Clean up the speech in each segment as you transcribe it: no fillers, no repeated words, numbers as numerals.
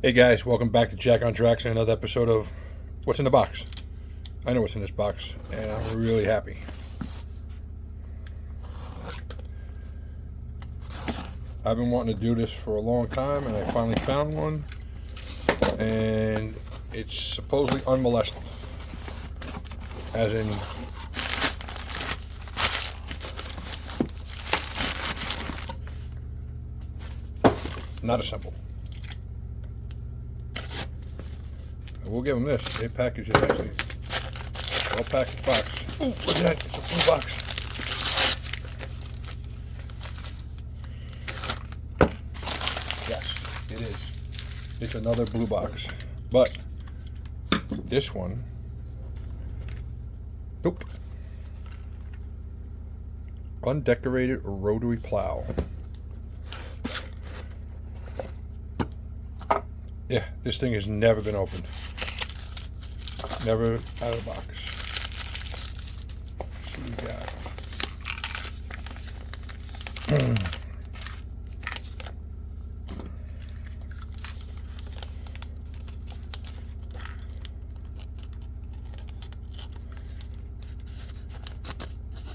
Hey guys, welcome back to Jack on Tracks and another episode of What's in the Box. I know what's in this box, and I'm really happy. I've been wanting to do this for a long time, and I finally found one, and it's supposedly unmolested, as in not assembled. We'll give them this. They package it nicely. Well packaged box. Ooh, look at that. It's a blue box. Yes, it is. It's another blue box. But this one, nope. Undecorated rotary plow. Yeah, this thing has never been opened. Never out of the box. Let's see what we got.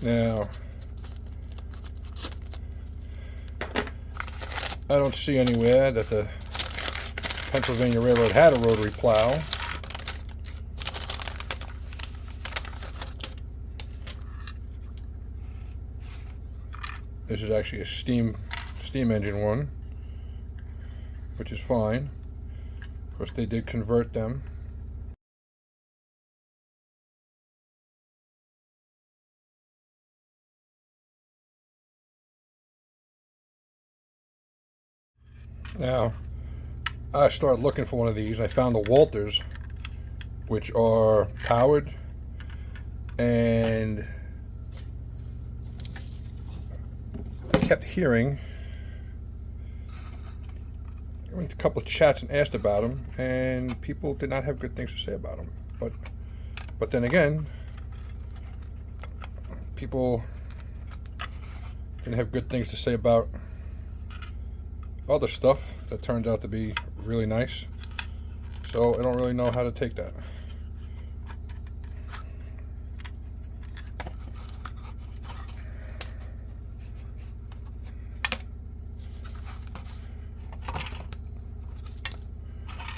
Now, I don't see anywhere that the Pennsylvania Railroad had a rotary plow. This is actually a steam engine one, which is fine. Of course, they did convert them. Now, I started looking for one of these, and I found the Walters, which are powered, and I kept hearing, I went to a couple of chats and asked about them, and people did not have good things to say about them. But then again, people didn't have good things to say about other stuff that turns out to be really nice. So I don't really know how to take that.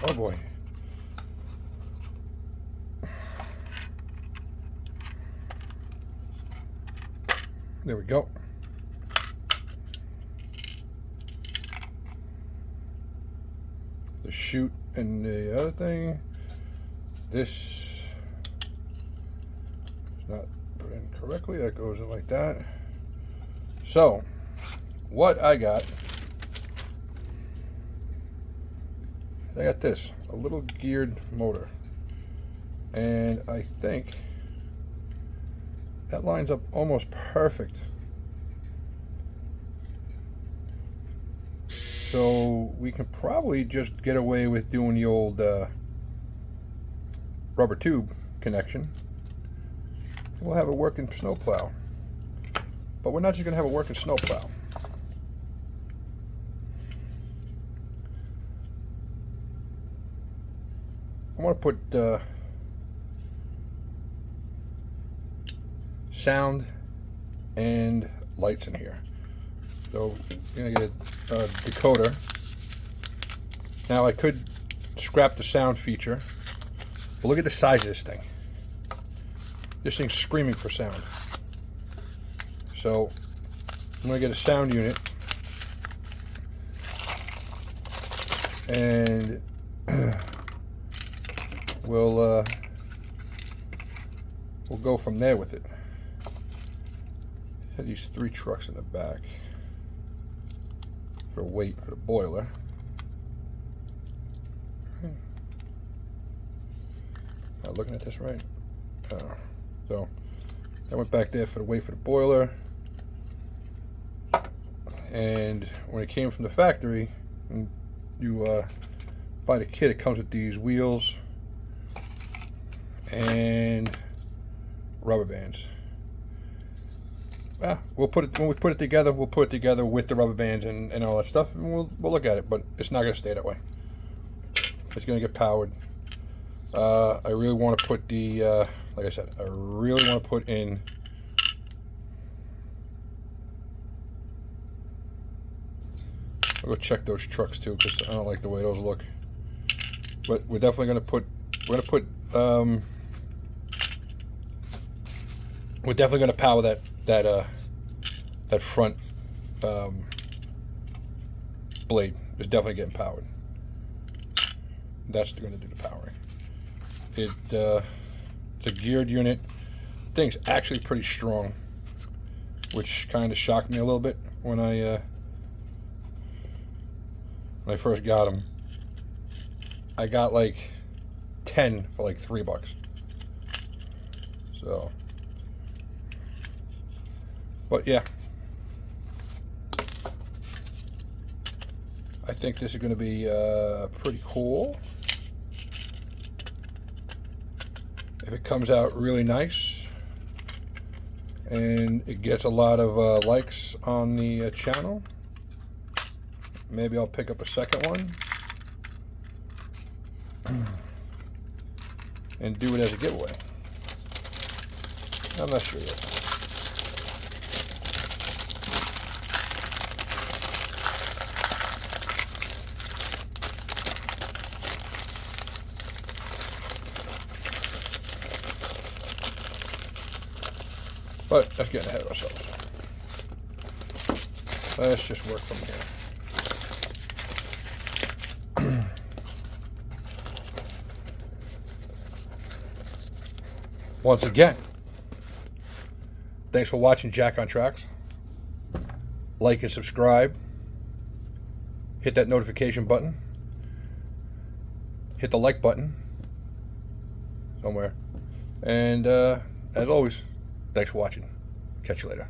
Oh boy. There we go. The chute and the other thing. This is not put in correctly. That goes in like that. So, what I got this, a little geared motor, and I think that lines up almost perfect. So we can probably just get away with doing the old rubber tube connection. We'll have a working snowplow, but we're not just gonna have a working snowplow. I want to put sound and lights in here. So you're gonna get a decoder. Now I could scrap the sound feature, but look at the size of this thing. This thing's screaming for sound. So I'm gonna get a sound unit, and we'll go from there with it. Had these 3 trucks in the back for weight for the boiler. Not looking at this right. So I went back there for the weight for the boiler, and when it came from the factory, and you buy the kit, it comes with these wheels and rubber bands. We'll put it, when we put it together, we'll put it together with the rubber bands and all that stuff, and we'll look at it, but it's not going to stay that way. It's going to get powered. I really want to put the, like I said, I really want to put in I'll go check those trucks too, because I don't like the way those look. But we're definitely going to put, we're definitely going to power that front blade. Is definitely getting powered. That's going to do the powering. It's a geared unit. Thing's actually pretty strong, which kind of shocked me a little bit when I first got them. I got like 10 for like $3. So, but yeah, I think this is going to be pretty cool. If it comes out really nice and it gets a lot of likes on the channel, maybe I'll pick up a second one and do it as a giveaway. I'm not sure yet. But let's get ahead of ourselves. Let's just work from here. Once again, thanks for watching Jack on Tracks. Like and subscribe. Hit that notification button. Hit the like button somewhere. And as always, thanks for watching. Catch you later.